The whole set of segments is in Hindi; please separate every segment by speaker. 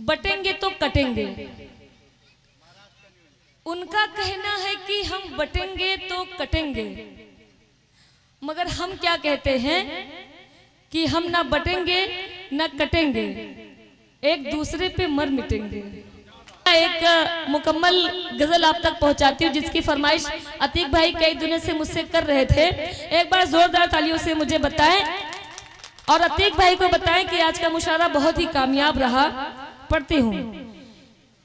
Speaker 1: बटेंगे तो कटेंगे। उनका कहना है कि हम बटेंगे तो कटेंगे, मगर हम क्या कहते हैं कि हम ना बटेंगे ना कटेंगे, एक दूसरे पे मर मिटेंगे। एक मुकम्मल गजल आप तक पहुंचाती हूँ जिसकी फरमाइश अतीक भाई कई दिनों से मुझसे कर रहे थे। एक बार जोरदार तालियों से मुझे बताएं और अतीक भाई को बताएं कि आज का मुशायरा बहुत ही कामयाब रहा। पढ़ती हूँ।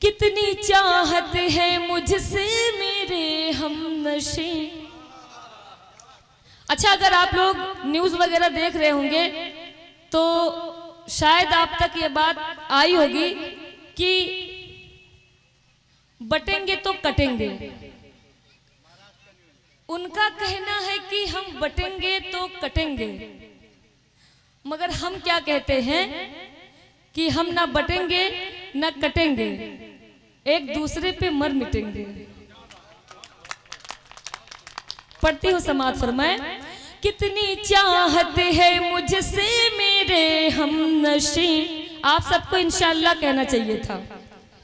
Speaker 1: कितनी चाहत है मुझसे मेरे हमनशी। अच्छा, अगर आप लोग न्यूज वगैरह देख रहे होंगे तो शायद आप तक ये बात आई होगी कि बटेंगे तो कटेंगे। उनका कहना है कि हम बटेंगे तो कटेंगे, मगर हम क्या कहते हैं कि हम ना बटेंगे ना कटेंगे, एक दूसरे पे मर मिटेंगे। पढ़ती हूँ, समाज फरमाए। कितनी चाहत है मुझसे मेरे हमनशी। आप सबको इंशाअल्लाह कहना चाहिए था,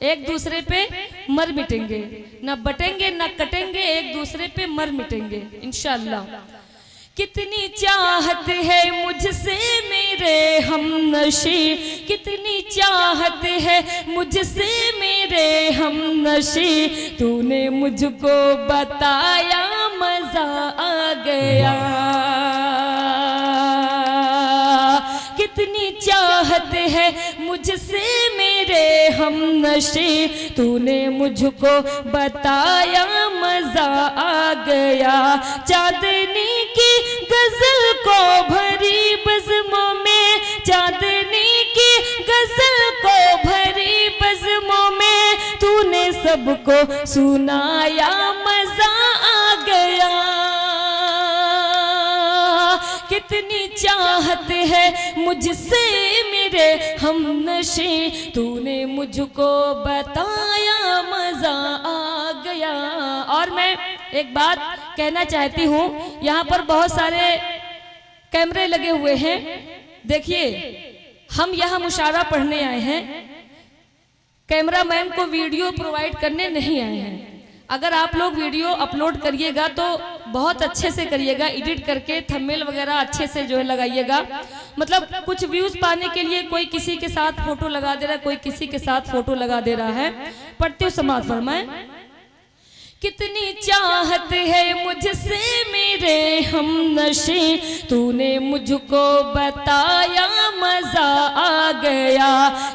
Speaker 1: एक दूसरे पे मर मिटेंगे, ना बटेंगे ना कटेंगे, एक दूसरे पे मर मिटेंगे इंशाअल्लाह। कितनी चाहत है मुझसे मेरे हमनशी, कितनी चाहत है मुझसे मेरे हमनशी, तूने मुझको बताया मजा आ गया। कितनी चाहत है मुझसे मेरे हमनशी, तूने मुझको बताया मजा आ गया। चांदनी की गजल को भरी बज़्मों में, चांदनी की गजल को भरी बज़्मों में, तूने सबको सुनाया मजा आ गया। कितनी चाहत है मुझसे मेरे हमनशी, तूने मुझको बताया मजा आ गया। और मैं एक बात कहना चाहती हूँ, यहाँ पर बहुत सारे कैमरे लगे हुए हैं। देखिए, हम यहाँ मुशायरा पढ़ने आए हैं, कैमरामैन को वीडियो प्रोवाइड करने नहीं आए हैं। अगर आप लोग वीडियो अपलोड करिएगा तो बहुत अच्छे से करिएगा, एडिट करके थंबनेल वगैरह अच्छे से जो है लगाइएगा। मतलब कुछ व्यूज पाने के लिए कोई किसी के साथ फोटो लगा दे रहा है, कोई किसी के साथ फोटो लगा दे रहा है। पढ़ते हो, समाज फरमाए। कितनी चाहत है मुझसे मेरे हमनशी, तूने मुझको बताया मजा आ गया।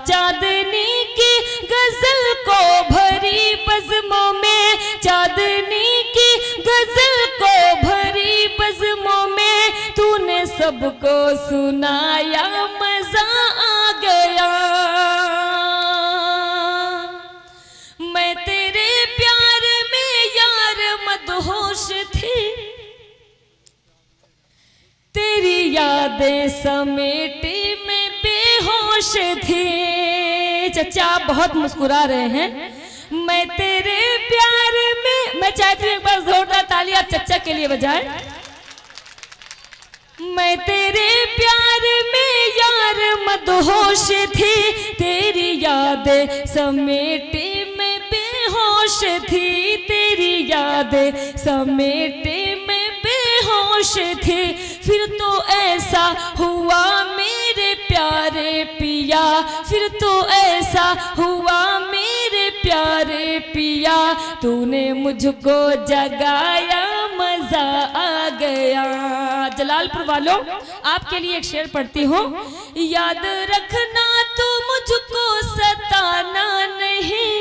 Speaker 1: चांदनी की गजल को भरी बज़्मों में, चांदनी की गजल को भरी बज़्मों में, तूने सबको सुनाया मजा आ गया। मैं तेरे प्यार में यार मदहोश थी, तेरी यादें समेटे मैं बेहोश थी। चचा आप बहुत मुस्कुरा रहे हैं। मैं तेरे प्यार में, मैं चाहती हूँ एक बार जोरदार ताली आप चचा के लिए बजाएं। मैं तेरे प्यार में यार मदहोश थी, तेरी यादें समेटे मैं बेहोश थी, तेरी यादें समेटे मैं बेहोश थी। फिर तो ऐसा हुआ मेरे प्यारे पिया, फिर तो ऐसा हुआ मेरे प्यारे पिया, तूने मुझको जगाया मजा आ गया। जलालपुर वालों, आपके लिए एक शेर पढ़ती हूँ। याद रखना तू मुझको सताना नहीं,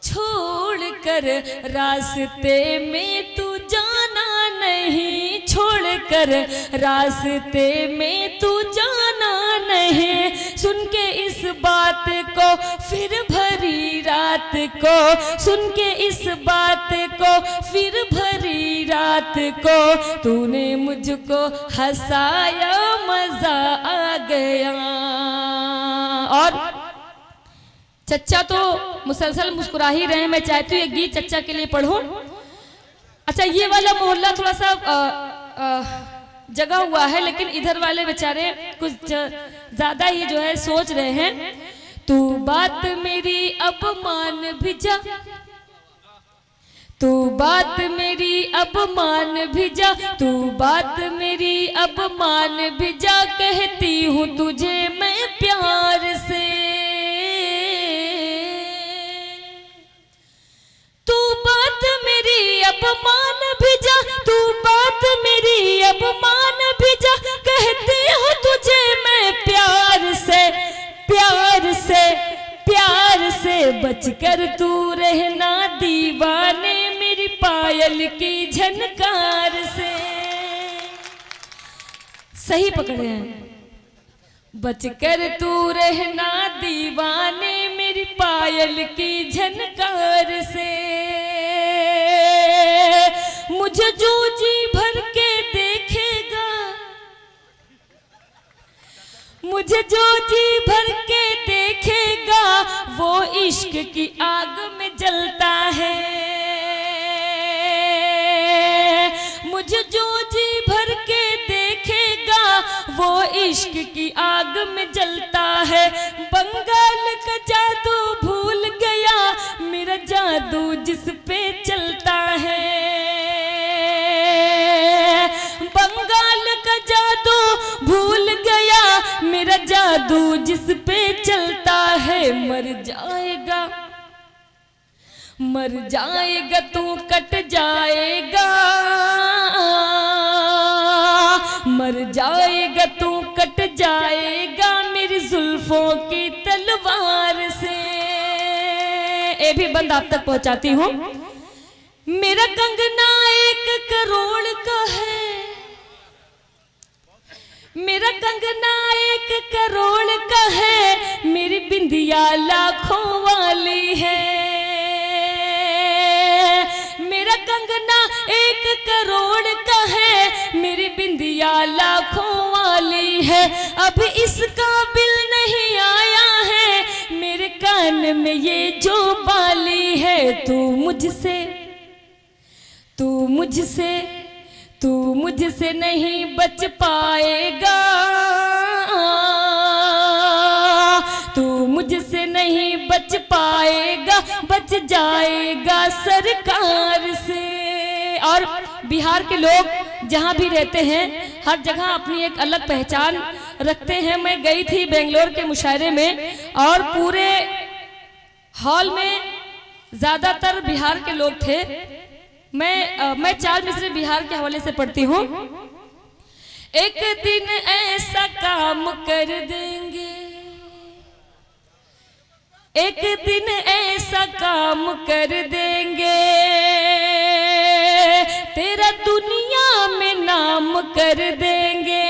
Speaker 1: छोड़कर रास्ते में तू जाना नहीं, छोड़कर रास्ते में तू जाना नहीं। सुन के इस बात को फिर भरी रात को, सुन के इस बात को फिर भरी रात को, तूने मुझको हंसाया मजा आ गया। और चच्चा तो मुसलसल मुस्कुरा ही रहे हैं। मैं चाहती हूँ एक गीत चच्चा के लिए पढ़ूं। अच्छा, ये वाला मोहल्ला थोड़ा सा जगा हुआ है, लेकिन इधर वाले बेचारे कुछ ज्यादा ही जो है सोच रहे हैं। तू बात मेरी अब मान भी जा, तू बात मेरी अब मान भी जा, तू बात मेरी अब मान भी जा, कहती हूँ तुझे मैं प्यार से। तू बात मेरी अब मान भी जा, तू बात मेरी अब मान भी जा, कहती हूँ तुझे मैं प्यार से, प्यार से, प्यार से। बचकर तू रहना दीवाने मेरी पायल की झनकार से। सही पकड़े हैं। बचकर तू रहना दीवाने मेरी पायल की झनकार से। मुझे जो जी भर के देखेगा, मुझे जो जी भर के देखेगा, वो इश्क की आग में जलता है। मुझे जो जी भर के देखेगा, वो इश्क की आग में जलता है। बंगाल का जादू भूल गया, मेरा जादू जिस पे चलता है। बंगाल का जादू भूल गया, मेरा जादू जिस पे चलता है। मर जाएगा, मर जाएगा तू कट जाएगा, मर जाएगा तू कट जाएगा मेरी जुल्फों की तलवार से। ये भी बंद आप तक पहुंचाती हूँ। मेरा कंगना 1 करोड़ का है, मेरा कंगना 1 करोड़ का है, मेरी बिंदिया लाखों वाली है। मेरा कंगना 1 करोड़ का है, मेरी बिंदिया लाखों वाली है। अब इस काबिल नहीं आया है मेरे कान में ये जो बाली है। तू मुझसे, तू मुझसे, तू मुझसे नहीं बच पाएगा, तू मुझसे नहीं बच पाएगा, बच जाएगा सरकार से। और बिहार के लोग जहाँ भी रहते हैं, हर जगह अपनी एक अलग पहचान रखते हैं। मैं गई थी बेंगलोर के मुशायरे में, और पूरे हॉल में ज्यादातर बिहार के लोग थे। मैं 4 मिसरे बिहार के हवाले से पढ़ती हूँ। एक दिन ऐसा काम कर देंगे, एक दिन ऐसा काम कर देंगे, तेरा दुनिया में नाम कर देंगे।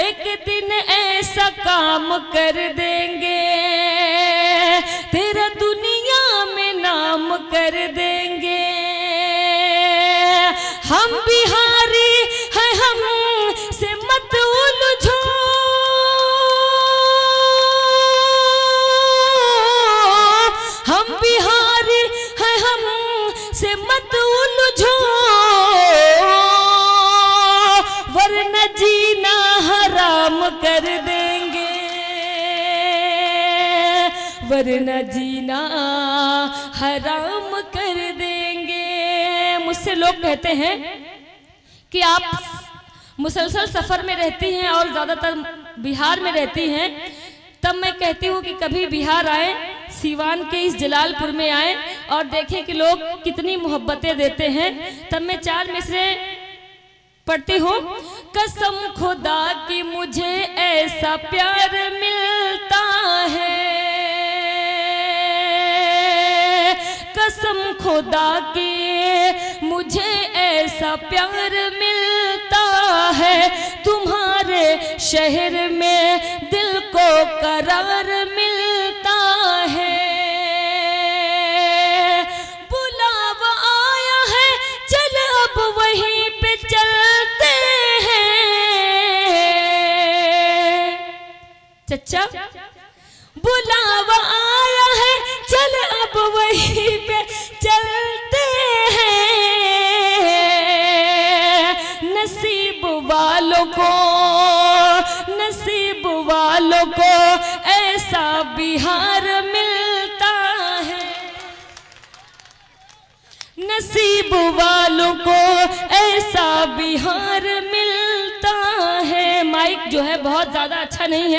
Speaker 1: एक दिन ऐसा काम कर देंगे, तेरा दुनिया में नाम कर देंगे। हम बिहारी हैं, हम से मत उलझो, हम बिहारी हैं, हम से मत उलझो, वरना जीना हराम कर देंगे, वरना जीना हराम कर देंगे। मुझसे लोग कहते हैं कि आप मुसलसल सफर में रहती हैं और ज्यादातर बिहार में रहती हैं। तब मैं कहती हूँ कि कभी बिहार आए, सीवान के इस जलालपुर में आए और देखें कि लोग कितनी मोहब्बतें देते हैं। तब मैं 4 मिसरे पढ़ती हूँ। कसम खुदा की मुझे ऐसा प्यार मिलता है, कसम खुदा की मुझे ऐसा प्यार मिलता है। तुम्हारे शहर में दिल को करार मिलता है। बुलावा आया है, चल अब वहीं पे चलते हैं। चचा बुलावा आया है, चल अब वहीं पे चलते हैं। वालों को, नसीब वालों को ऐसा बिहार मिलता है, नसीब वालों को ऐसा बिहार मिलता है। माइक जो है बहुत ज्यादा अच्छा नहीं है।